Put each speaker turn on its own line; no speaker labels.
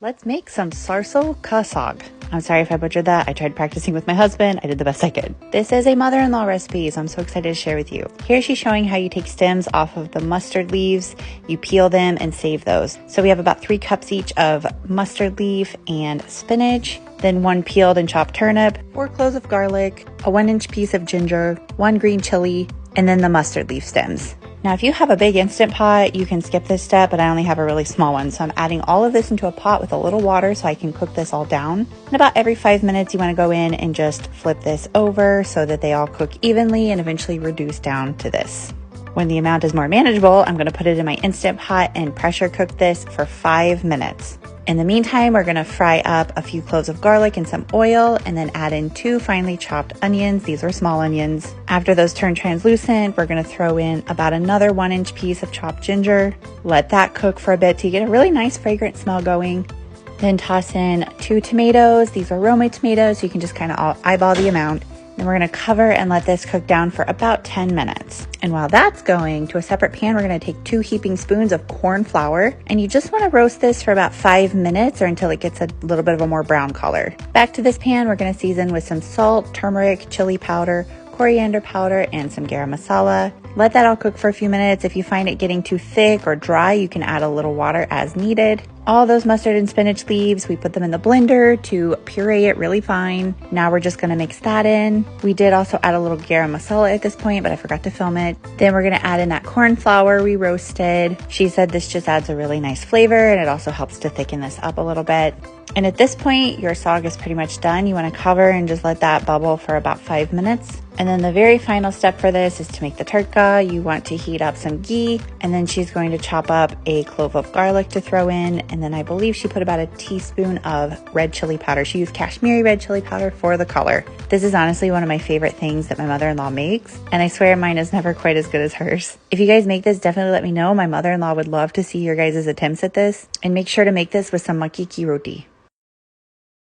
Let's make some Sarson Saag. I'm sorry if I butchered that. I tried practicing with my husband. I did the best I could. This is a mother-in-law recipe, so I'm so excited to share with you. Here she's showing how you take stems off of the mustard leaves, you peel them and save those. So we have about 3 cups each of mustard leaf and spinach, then 1 peeled and chopped turnip, 4 cloves of garlic, a 1-inch piece of ginger, 1 green chili, and then the mustard leaf stems. Now, if you have a big Instant Pot, you can skip this step, but I only have a really small one. So I'm adding all of this into a pot with a little water so I can cook this all down. And about every 5 minutes, you want to go in and just flip this over so that they all cook evenly and eventually reduce down to this. When the amount is more manageable, I'm going to put it in my Instant Pot and pressure cook this for 5 minutes. In the meantime, we're going to fry up a few cloves of garlic and some oil and then add in 2 finely chopped onions. These are small onions. After those turn translucent, we're going to throw in about another 1-inch piece of chopped ginger. Let that cook for a bit to get a really nice fragrant smell going. Then toss in 2 tomatoes. These are Roma tomatoes, so you can just kind of eyeball the amount. Then we're going to cover and let this cook down for about 10 minutes. And while that's going, to a separate pan, we're going to take 2 heaping spoons of corn flour. And you just want to roast this for about 5 minutes or until it gets a little bit of a more brown color. Back to this pan, we're going to season with some salt, turmeric, chili powder, coriander powder, and some garam masala. Let that all cook for a few minutes. If you find it getting too thick or dry, you can add a little water as needed. All those mustard and spinach leaves, we put them in the blender to puree it really fine. Now we're just gonna mix that in. We did also add a little garam masala at this point, but I forgot to film it. Then we're gonna add in that corn flour we roasted. She said this just adds a really nice flavor and it also helps to thicken this up a little bit. And at this point, your saag is pretty much done. You want to cover and just let that bubble for about 5 minutes. And then the very final step for this is to make the tadka. You want to heat up some ghee, and then she's going to chop up a clove of garlic to throw in. And then I believe she put about a teaspoon of red chili powder. She used Kashmiri red chili powder for the color. This is honestly one of my favorite things that my mother-in-law makes, and I swear mine is never quite as good as hers. If you guys make this, definitely let me know. My mother-in-law would love to see your guys' attempts at this. And make sure to make this with some makiki roti.